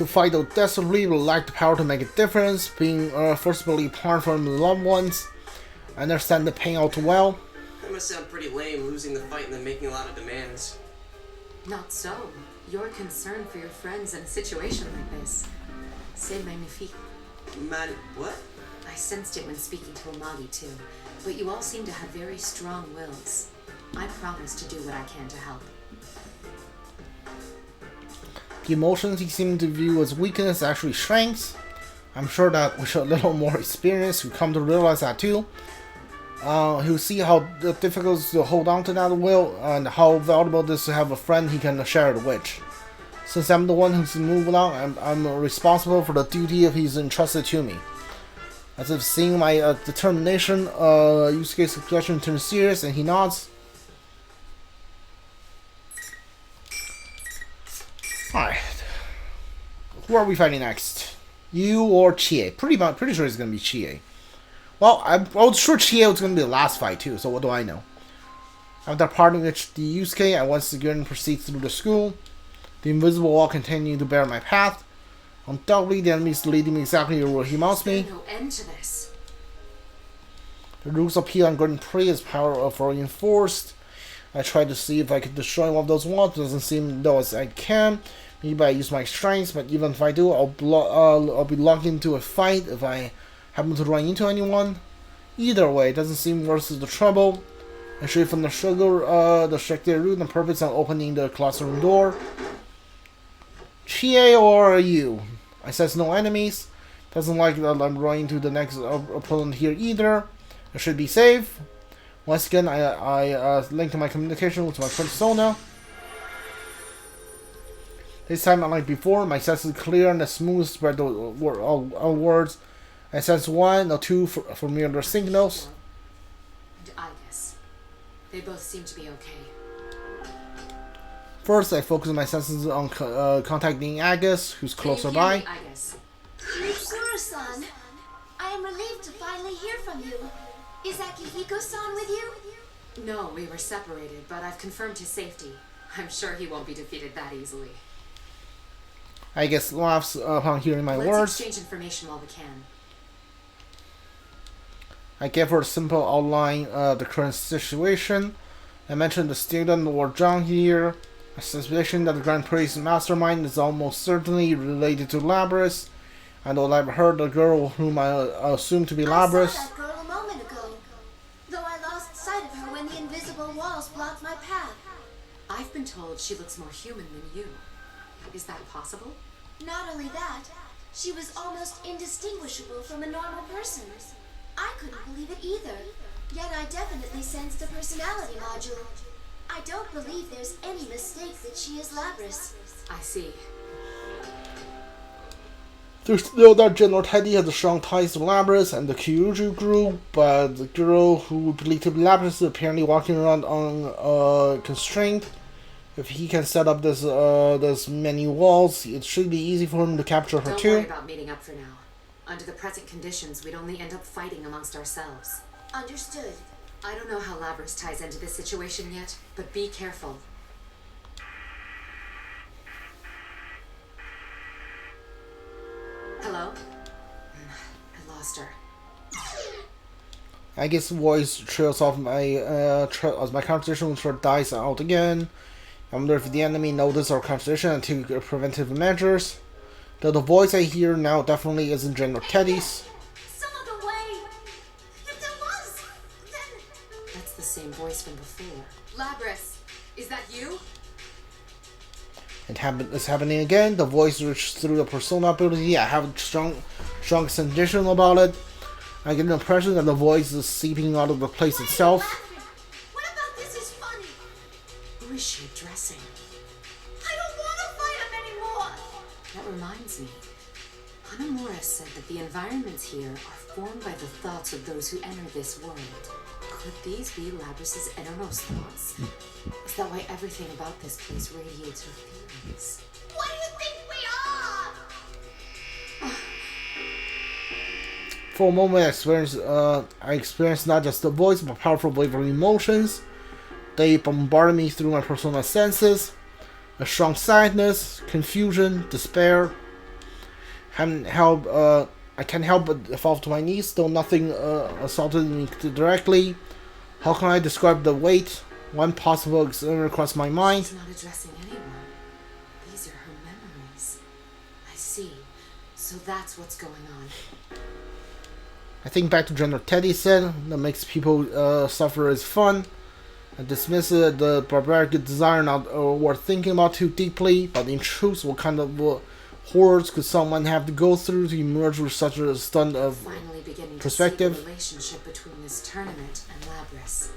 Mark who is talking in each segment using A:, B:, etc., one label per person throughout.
A: To fight though desperately, would lack the power to make a difference, being forcibly apart from loved ones. I understand the pain all too well.
B: That must sound pretty lame, losing the fight and then making a lot of demands.
C: Not so. Your concern for your friends in a situation like this. C'est magnifique.
B: What?
C: I sensed it when speaking to Amagi too, but you all seem to have very strong wills. I promise to do what I can to help.
A: The emotions he seemed to view as weakness actually strengths. I'm sure that with a little more experience, we come to realize that too. He'll see how difficult it is to hold on to that will, and how valuable it is to have a friend he can share it with. Since I'm the one who's moved along, I'm responsible for the duty if he's entrusted to me. As if seeing my determination, Yusuke's expression turns serious, and he nods. Alright. Who are we fighting next? You or Chie? Pretty sure it's gonna be Chie. Well, I was sure Chie was gonna be the last fight too, so what do I know? After parting with the Yusuke, I once again proceed through the school. The invisible wall continuing to bear my path. Undoubtedly, the enemy is leading me exactly where he wants me.
C: No end to this.
A: The rules of P-1 Grand Prix is powerful reinforced. I tried to see if I could destroy one of those walls. It doesn't seem though as I can. Maybe I use my strengths, but even if I do, I'll be locked into a fight if I happen to run into anyone. Either way, it doesn't seem worth the trouble. I stray from the stricter route and purpose on opening the classroom door. Chie or you? I sense no enemies. Doesn't like that I'm running to the next opponent here either. I should be safe. Once again, I link to my communication with my persona. This time, unlike before, my sense is clear and smooth spread the words. I sense one or two familiar signals.
C: And Igus. They both seem to be okay.
A: First, I focus my senses on contacting Agus, who's closer by.
D: Mitsuru-san, I am relieved to finally hear from you. Is Akihiko-san with you?
C: No, we were separated, but I've confirmed his safety. I'm sure he won't be defeated that easily.
A: Agus laughs upon hearing my words.
C: Let's exchange information while we can.
A: I gave her a simple outline of the current situation. I mentioned the student or John here. A suspicion that the Grand Prix mastermind is almost certainly related to Labrys. And though I've heard the girl whom I assume to be Labrys.
D: I saw that girl a moment ago, though I lost sight of her when the invisible walls blocked my path.
C: I've been told she looks more human than you. Is that possible?
D: Not only that, she was almost indistinguishable from a normal person. I couldn't believe it either, yet I definitely sensed a personality module. I don't believe there's any mistake that she is Labrys.
C: I see.
A: There's still that General Teddy has strong ties to Labrys and the Kyuju group, but the girl who believed to be Labrys is apparently walking around unconstrained. If he can set up this many walls, it should be easy for him to capture her too.
C: Don't worry about meeting up for now. Under the present conditions, we'd only end up fighting amongst ourselves.
D: Understood.
C: I don't know how Labrys ties into this situation yet, but be careful. Hello? I lost her.
A: Agus' voice trails off as my conversation with her dies out again. I wonder if the enemy noticed our conversation and took preventive measures. Though the voice I hear now definitely isn't General Teddy's.
D: Some other way. If there was, then...
C: That's the same voice from before. Labrys, is that you?
A: It's happening again. The voice reached through the persona ability. I have a strong sensation about it. I get the impression that the voice is seeping out of the place itself.
D: What about this is funny?
C: Who is she addressing?
D: I don't want to fight him anymore.
C: That reminds me. Hanamura said that the environments here are formed by the thoughts of those who enter this world. Could these be Labrys' innermost thoughts? Is that why everything about this place radiates her feelings?
D: What do you think we are?
A: For a moment, I experienced not just the voice, but a powerful wave of emotions. They bombarded me through my personal senses. A strong sadness, confusion, despair. I can't help but fall to my knees, though nothing assaulted me directly. How can I describe the weight? One possible experiment across my mind.
C: She's not addressing anyone. These are her memories. I see. So that's what's going on.
A: I think back to General Teddy said, that makes people suffer is fun. I dismiss the barbaric desire not worth thinking about too deeply, but in truth, what kind of horrors could someone have to go through to emerge with such a stunt of
C: Finally beginning
A: perspective?
C: To see the relationship between this tournament and Labrys.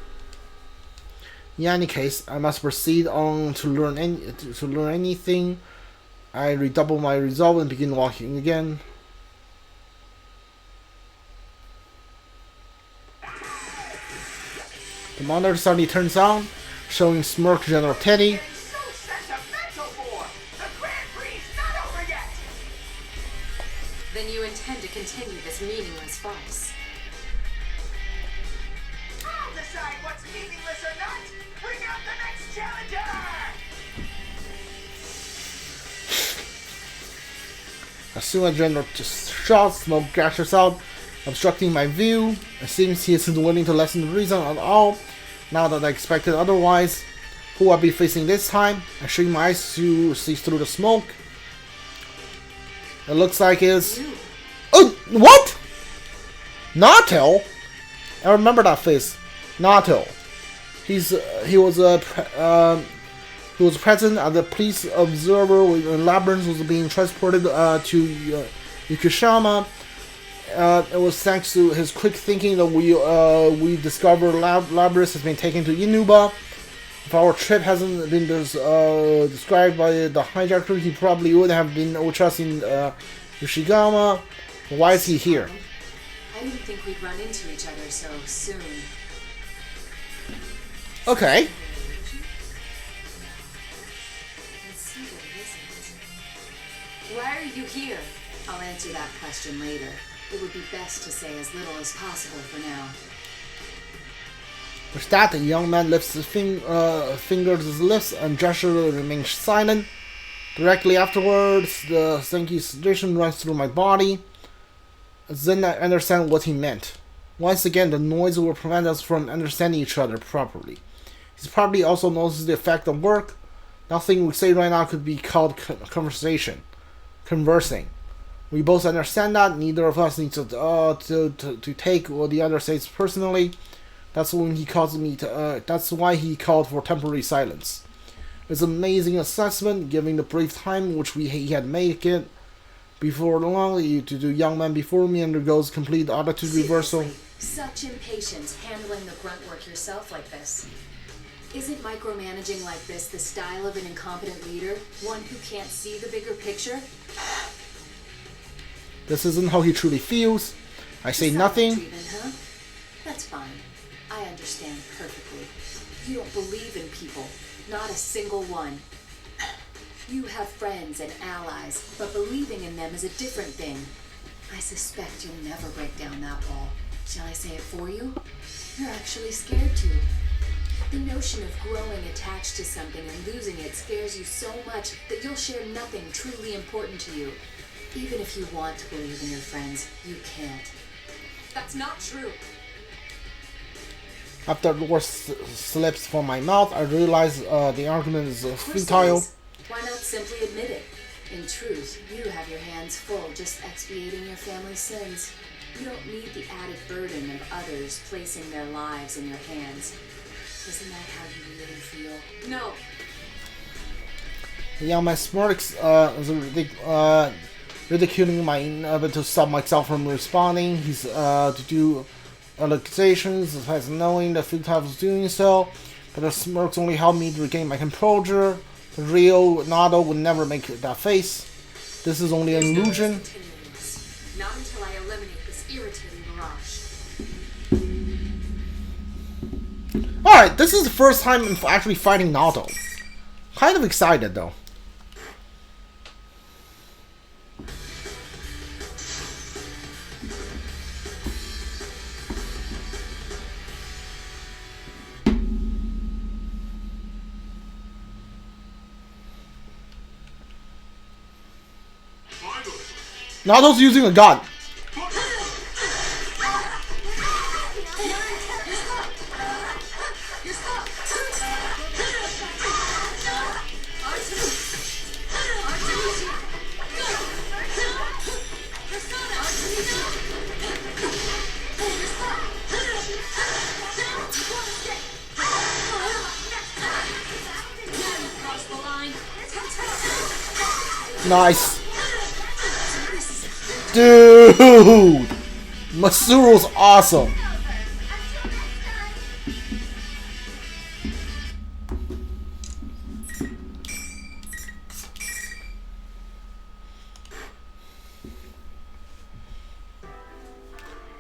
A: In any case, I must proceed on to learn anything. I redouble my resolve and begin walking again. The monitor suddenly turns on, showing smirk General Teddy.
E: So sentimental for! The Grand Prix not over yet!
C: Then you intend to continue this meaningless farce.
E: I'll decide what's meaningless or not! Bring out the next challenger!
A: As soon as General shouts, smoke gashes out, obstructing my view. It seems he isn't willing to lessen the reason at all. Now that I expected otherwise, who I'll be facing this time? I shrink my eyes to see through the smoke. It looks like it's... Oh, what? Naoto? I remember that face. Naoto. He was present as a police observer when Labrys was being transported to Yokoshama. It was thanks to his quick thinking that we discovered Labrys has been taken to Inaba. If our trip hasn't been described by the hijacker, he probably would have been with us in Yoshigama. Why is he here?
C: I didn't think we'd run into each other so soon.
A: Okay.
C: Let's see what it isn't. Why are you here? I'll answer that question later. It would be best to say as little as possible for now.
A: With that, the young man lifts his fingers to his lips and gesture remains silent. Directly afterwards, the stinky sensation runs through my body. Then I understand what he meant. Once again, the noise will prevent us from understanding each other properly. He's probably also noticed the effect of work. Nothing we say right now could be called conversing. We both understand that. Neither of us needs to take what the other says personally. That's when he calls me to. That's why he called for temporary silence. It's an amazing assessment, given the brief time which he had made it. Before long, the young man before me undergoes complete attitude reversal.
C: Seriously, such impatience handling the grunt work yourself like this. Isn't micromanaging like this the style of an incompetent leader? One who can't see the bigger picture?
A: This isn't how he truly feels. I say
C: Silent
A: nothing.
C: treatment, huh? That's fine. I understand perfectly. You don't believe in people. Not a single one. You have friends and allies, but believing in them is a different thing. I suspect you'll never break down that wall. Shall I say it for you? You're actually scared to. The notion of growing attached to something and losing it scares you so much that you'll share nothing truly important to you. Even if you want to believe in your friends, you can't. That's not true.
A: After the word slips from my mouth, I realize the argument is futile.
C: Why not simply admit it? In truth, you have your hands full just expiating your family's sins. You don't need the added burden of others placing their lives in your hands. Isn't that how you really feel? No.
A: The young man smirks, ridiculing my inability to stop myself from responding. He's to do accusations, despite knowing the futile was doing so, but the smirks only help me to regain my composure. The real Naoto would never make that face. This is only an illusion.
C: Not until I eliminate this irritating mirage.
A: Alright, this is the first time I'm actually fighting Naoto. Kind of excited though. Naoto's using a gun. Nice. Dude! Mitsuru's awesome.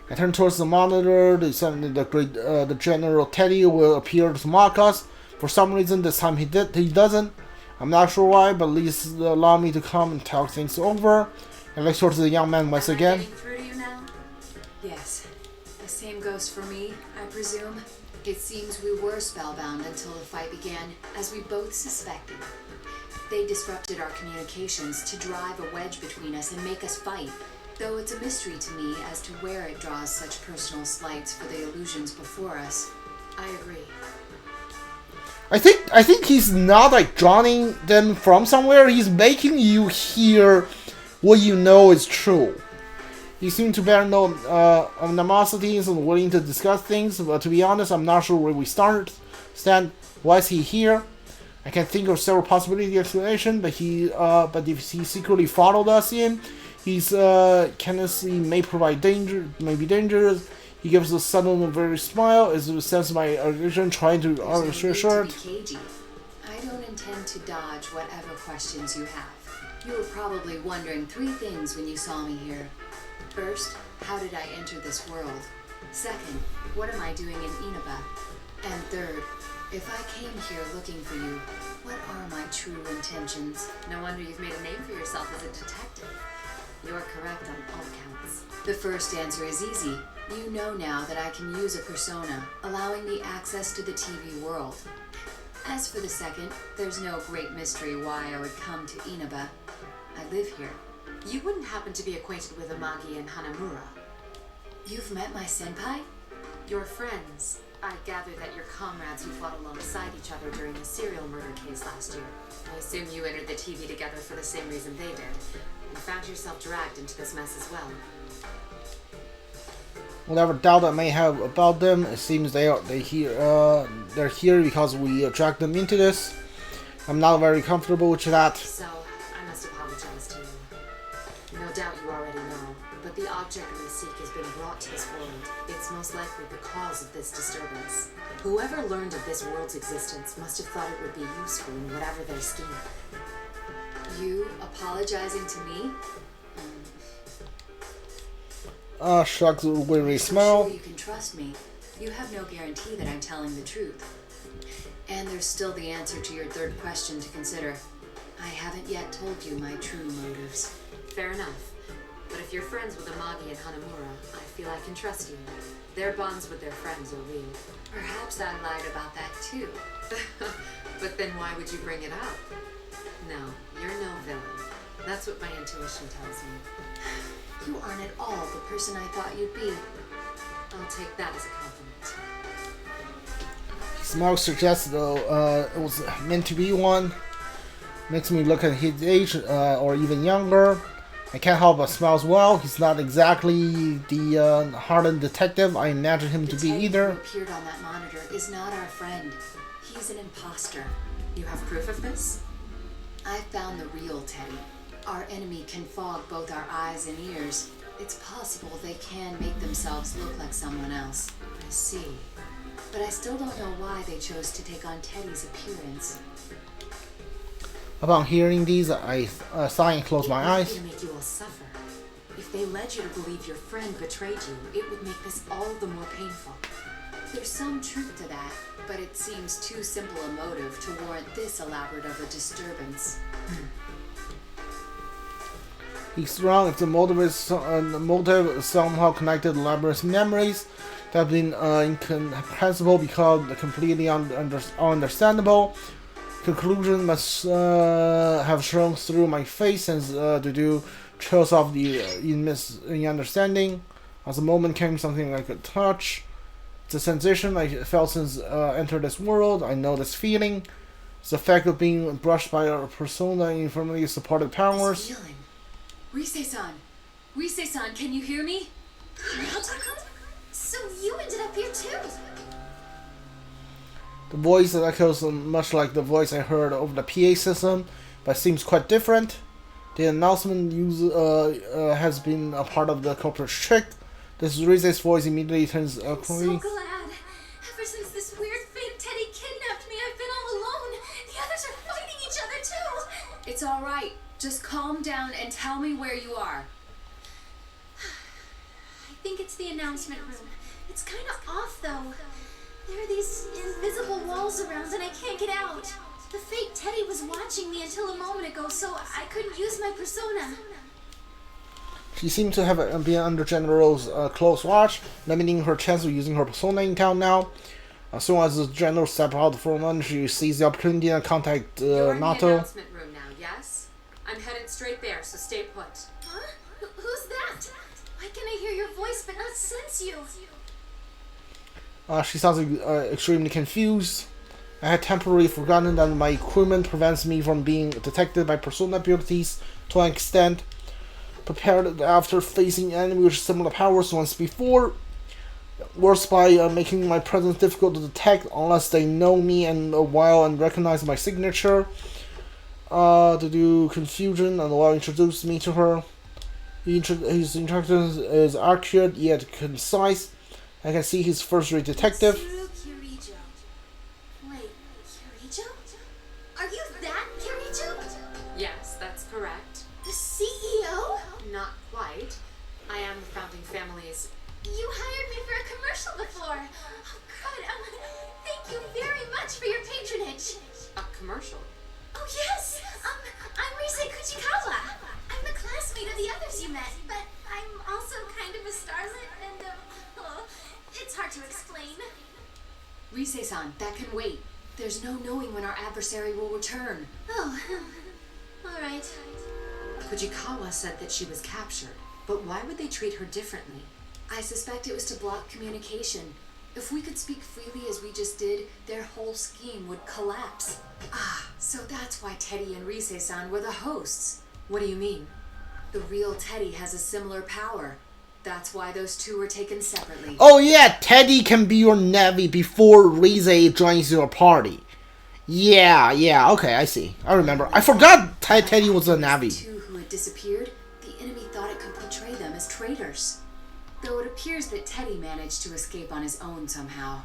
A: I turn towards the monitor. The General Teddy will appear to mock us. For some reason, this time he doesn't. I'm not sure why, but at least allow me to come and talk things over. I look towards the young man once again.
C: Getting through to you now? Yes. The same goes for me, I presume. It seems we were spellbound until the fight began, as we both suspected. They disrupted our communications to drive a wedge between us and make us fight. Though it's a mystery to me as to where it draws such personal slights for the illusions before us. I agree.
A: I think he's not like drawing them from somewhere. He's making you hear what you know is true. He seems to bear no animosities and willing to discuss things. But to be honest, I'm not sure where we stand. Why is he here? I can think of several possibility explanation, but if he secretly followed us in, his candidacy may provide danger, may be dangerous. He gives a sudden very smile as he senses my aggression, trying to reassure.
C: I don't intend to dodge whatever questions you have. You were probably wondering three things when you saw me here. First, how did I enter this world? Second, what am I doing in Inaba? And third, if I came here looking for you, what are my true intentions? No wonder you've made a name for yourself as a detective. You're correct on all counts. The first answer is easy. You know now that I can use a persona, allowing me access to the TV world. As for the second, there's no great mystery why I would come to Inaba. I live here.
F: You wouldn't happen to be acquainted with Amagi and Hanamura?
C: You've met my senpai?
F: Your friends. I gather that your comrades who fought alongside each other during the serial murder case last year. I assume you entered the TV together for the same reason they did. You found yourself dragged into this mess as well.
A: Whatever doubt I may have about them, it seems they're here because we dragged them into this. I'm not very comfortable with that.
F: So, I must apologize to you. No doubt you already know, but the object we seek has been brought to this world. It's most likely the cause of this disturbance. Whoever learned of this world's existence must have thought it would be useful in whatever their scheme.
C: You apologizing to me?
A: Shrugs a weary
C: I'm
A: smile.
C: sure you can trust me. You have no guarantee that I'm telling the truth. And there's still the answer to your third question to consider. I haven't yet told you my true motives.
F: Fair enough. But if you're friends with Amagi and Hanamura, I feel I can trust you. Their bonds with their friends are real.
C: Perhaps I lied about that too.
F: But then why would you bring it up? No, you're no villain. That's what my intuition tells me.
C: You aren't at all the person I thought you'd be.
F: I'll take that as a compliment.
A: His smile suggests though it was meant to be one. Makes me look at his age or even younger. I can't help but smile as well. He's not exactly the hardened detective I imagined him to be either.
C: The Teddy who appeared on that monitor is not our friend. He's an imposter.
F: You have proof of this?
C: I found the real Teddy. Our enemy can fog both our eyes and ears. It's possible they can make themselves look like someone else.
F: I see.
C: But I still don't know why they chose to take on Teddy's appearance.
A: Upon hearing these, I sigh and close my eyes.
F: It would make you all suffer. If they led you to believe your friend betrayed you, it would make this all the more painful.
C: There's some truth to that, but it seems too simple a motive to warrant this elaborate of a disturbance.
A: He's wrong if the motive is somehow connected to Labrys' memories that have been incomprehensible because completely ununderstandable. Conclusion must have shown through my face and to do trails off the in understanding. As the moment came, something like a touch. It's a sensation I felt since entered this world. I know this feeling. It's the fact of being brushed by a persona in firmly supported powers.
F: This feeling. Rise-san! Rise-san, can you hear me?
D: So you ended up here too?
A: The voice echoes much like the voice I heard over the PA system, but seems quite different. The announcement has been a part of the culprit's trick. This Rize's voice immediately turns
D: I'm so glad. Ever since this weird fake Teddy kidnapped me, I've been all alone. The others are fighting each other too.
F: It's alright. Just calm down and tell me where you are.
D: I think it's the announcement room. It's kind of off though. There are these invisible walls around and I can't get out. The fake Teddy was watching me until a moment ago, so I couldn't use my persona.
A: She seems to have been under General's close watch, limiting her chance of using her persona in town now. As soon as the General steps out for lunch, she sees the opportunity and contact
F: You're in the
A: Naoto.
F: announcement room now, yes? I'm headed straight there, so stay put.
D: Huh? Who's that? Why can I hear your voice but not sense you?
A: She sounds extremely confused. I had temporarily forgotten that my equipment prevents me from being detected by persona abilities to an extent. Prepared after facing enemies with similar powers once before. Worse by making my presence difficult to detect unless they know me and recognize my signature. To do confusion and introduce me to her. His instructions is accurate yet concise. I can see he's first-rate detective.
D: Mitsuru. Wait, Kirijo? Are you that Kirijo?
F: Yes, that's correct.
D: The CEO?
F: Not quite. I am the founding family's...
D: You hired me for a commercial before. Oh God, thank you very much for your patronage.
F: A commercial?
D: Oh yes, I'm Rise Kuchikawa. I'm a classmate of the others you met, but I'm also kind of a starlet and it's hard to explain.
F: Rise-san, that can wait. There's no knowing when our adversary will return.
D: Oh, alright.
F: Fujikawa said that she was captured, but why would they treat her differently? I suspect it was to block communication. If we could speak freely as we just did, their whole scheme would collapse. Ah, so that's why Teddy and Rise-san were the hosts. What do you mean? The real Teddy has a similar power. That's why those two were taken separately.
A: Oh yeah, Teddy can be your Navi before Rize joins your party. Yeah, okay, I see. I remember. I forgot Teddy was a Navi.
F: The two who had disappeared, the enemy thought it could portray them as traitors. Though it appears that Teddy managed to escape on his own somehow.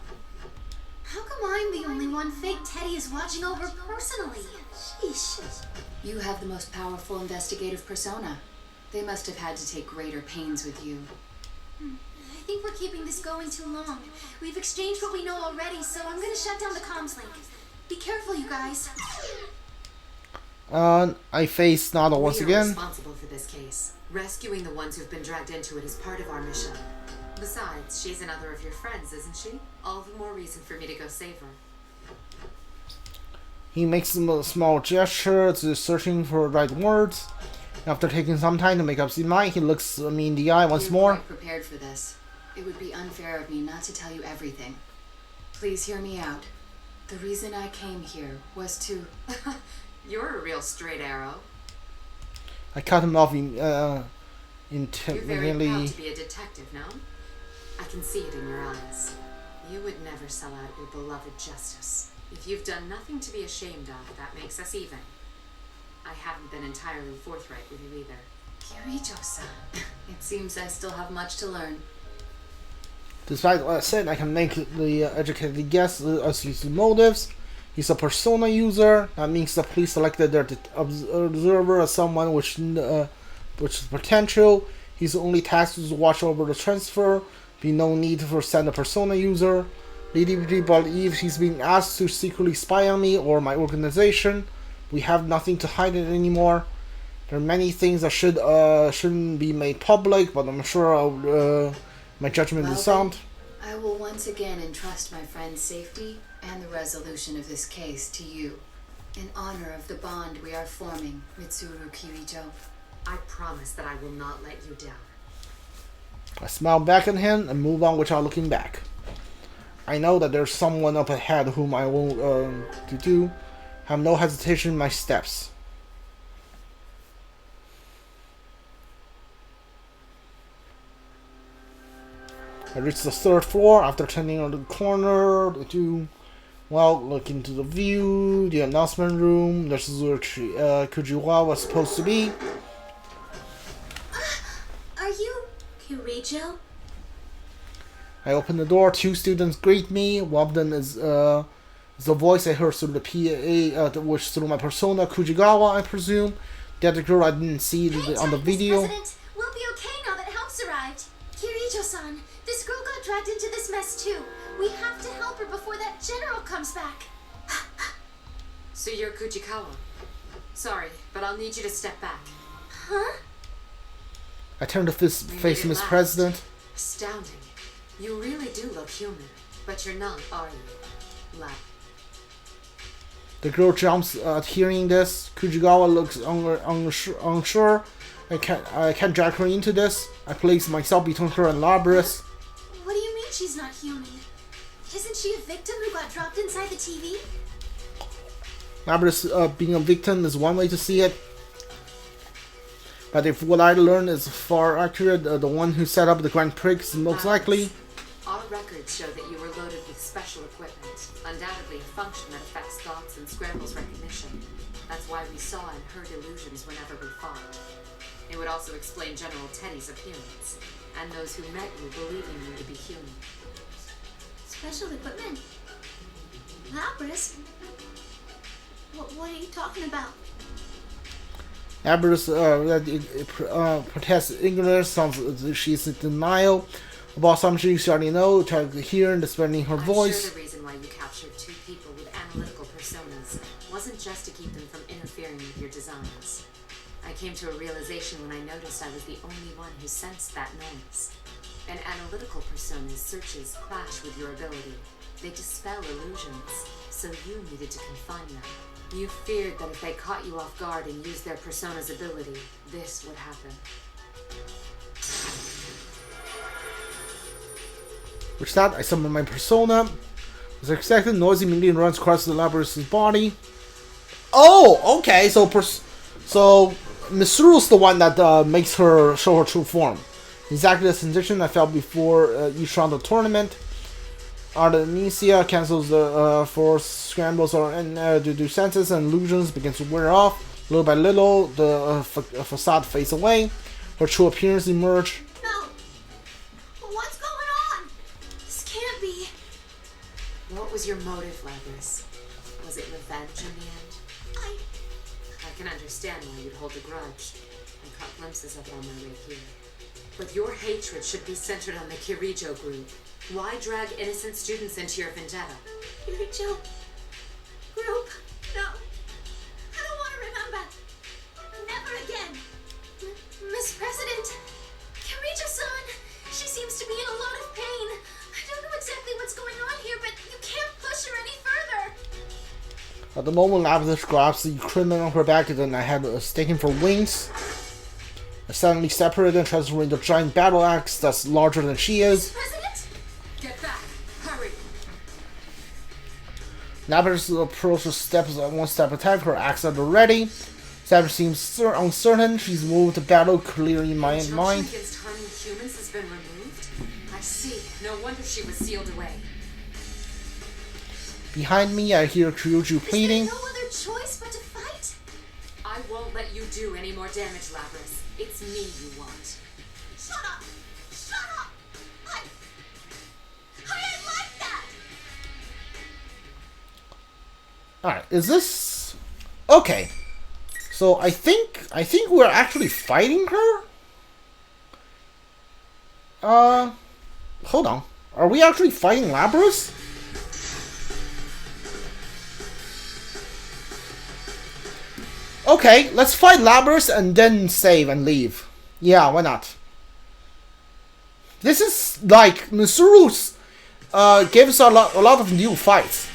D: How come I'm the only one fake Teddy is watching over personally? Sheesh.
F: You have the most powerful investigative persona. They must have had to take greater pains with you.
D: I think we're keeping this going too long. We've exchanged what we know already, so I'm gonna shut down the comms link. Be careful, you guys.
A: I face Naoto once
F: We are
A: again.
F: responsible for this case. Rescuing the ones who've been dragged into it is part of our mission. Besides, she's another of your friends, isn't she? All the more reason for me to go save her.
A: He makes a small gesture to searching for the right words. After taking some time to make up his mind, he looks me in the eye once
F: You're
A: more.
F: quite prepared for this. It would be unfair of me not to tell you everything. Please hear me out. The reason I came here was to... You're a real straight arrow.
A: I cut him off
F: You're very
A: intimidatingly.
F: proud to be a detective, no? I can see it in your eyes. You would never sell out your beloved justice. If you've done nothing to be ashamed of, that makes us even. I haven't been entirely forthright with you either. Kirijo-san. It seems I still have much to learn.
A: Despite what I said, I can make the educated guess as his motives. He's a persona user. That means the police selected their observer as someone which is potential. He's only tasked to watch over the transfer. Be no need for send a persona user. Lady believes he's being asked to secretly spy on me or my organization. We have nothing to hide it anymore. There are many things that shouldn't be made public, but I'm sure my judgment is sound.
F: I will once again entrust my friend's safety and the resolution of this case to you. In honor of the bond we are forming, Mitsuru Kirijo, I promise that I will not let you down.
A: I smile back at him and move on without looking back. I know that there's someone up ahead whom I won't to do. Have no hesitation in my steps. I reach the 3rd floor after turning on the corner to, well, look into the view, the announcement room. This is where Kujiwa was supposed to be.
D: Are you Kirijo?
A: I open the door. 2 students greet me. One of them is the voice I heard through the PA, which through my persona, Kujigawa, I presume. The other girl I didn't see on the video.
D: President, we'll be okay now that help's arrived. Kirijo-san, this girl got dragged into this mess too. We have to help her before that general comes back.
F: So you're Kujikawa. Sorry, but I'll need you to step back.
D: Huh?
A: I turn to face Miss President.
F: Astounding. You really do look human, but you're not, are you? Lab.
A: The girl jumps at hearing this. Kujigawa looks unsure. I can't drag her into this. I place myself between her and Labrys.
D: What do you mean she's not human? Isn't she a victim who got dropped inside the TV?
A: Labrys being a victim is one way to see it. But if what I learned is far accurate, the one who set up the Grand Prix is most likely.
F: Our records show that you were loaded with special equipment, undoubtedly a function that affects thoughts and scrambles recognition. That's why we saw and heard illusions whenever we fought. It would also explain General Teddy's appearance, and those who met you believing you to be human.
D: Special equipment? Labrys? What are you talking about?
A: Labrys protests ignorance, sounds she's in denial about something she already knows, trying to hear and dispelling her voice.
F: I'm sure the reason why you captured 2 people with analytical personas wasn't just to keep them from interfering with your designs. I came to a realization when I noticed I was the only one who sensed that noise. An analytical persona's searches clash with your ability. They dispel illusions, so you needed to confine them. You feared that if they caught you off guard and used their persona's ability, this would happen.
A: With that, I summon my persona. As expected, noise immediately runs across the Labrys' body. Oh, okay, so Mitsuru's the one that makes her show her true form. Exactly the sensation I felt before each round of the tournament. Artemisia cancels the force scrambles due to senses and illusions begins to wear off. Little by little, the facade fades away. Her true appearance emerges.
D: No! What's going on? This can't be.
F: What was your motive, Labrys? Was it revenge in the end? I can understand why you'd hold a grudge. I caught glimpses of it on my way here. But your hatred should be centered on the Kirijo group. Why drag innocent students into your vendetta?
D: Kirijo group? No. I don't want to remember. Never again. Miss President, Kirijo-san, she seems to be in a lot of pain. I don't know exactly what's going on here, but you can't push her any further.
A: At the moment, Labrys grabs the criminal on her back and I had taken for wings. I suddenly separated and transformed into a giant battle axe that's larger than she is.
D: President?
F: Get back! Hurry!
A: Labrys approaches steps one step attack, her axe at the ready. Labrys seems uncertain. She's moved to battle clearly in my mind.
F: Injunction against harming humans has been removed? I see. No wonder she was sealed away.
A: Behind me, I hear Kyuju pleading.
D: Is there no other choice but to fight?
F: I won't let you do any more damage, Labrys. It's me you want.
D: Shut up! Shut up! I ain't like that!
A: Alright, is this... Okay. So I think we're actually fighting her? Hold on. Are we actually fighting Labrys? Okay, let's fight Labrys and then save and leave. Yeah, why not? This is like Mitsuru's gives a lot of new fights.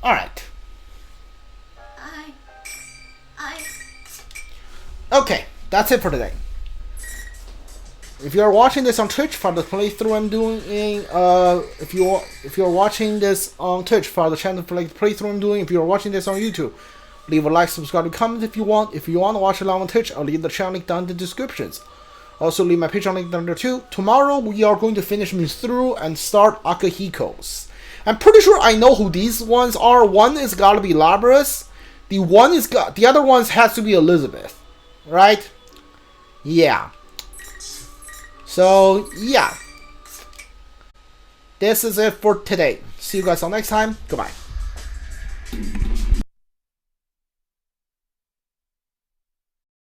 A: Alright.
D: I...
A: Okay, that's it for today. If you are watching this on Twitch for the playthrough I'm doing, if you're watching this on Twitch for the channel playthrough I'm doing, if you're watching this on YouTube, leave a like, subscribe, and comment if you want. If you want to watch along on Twitch, I'll leave the channel link down in the descriptions. Also, leave my Patreon link down there too. Tomorrow we are going to finish Mitsuru and start Akihiko's. I'm pretty sure I know who these ones are. One is gotta be Labrys. The other ones has to be Elizabeth, right? Yeah. So yeah, this is it for today. See you guys all next time. Goodbye.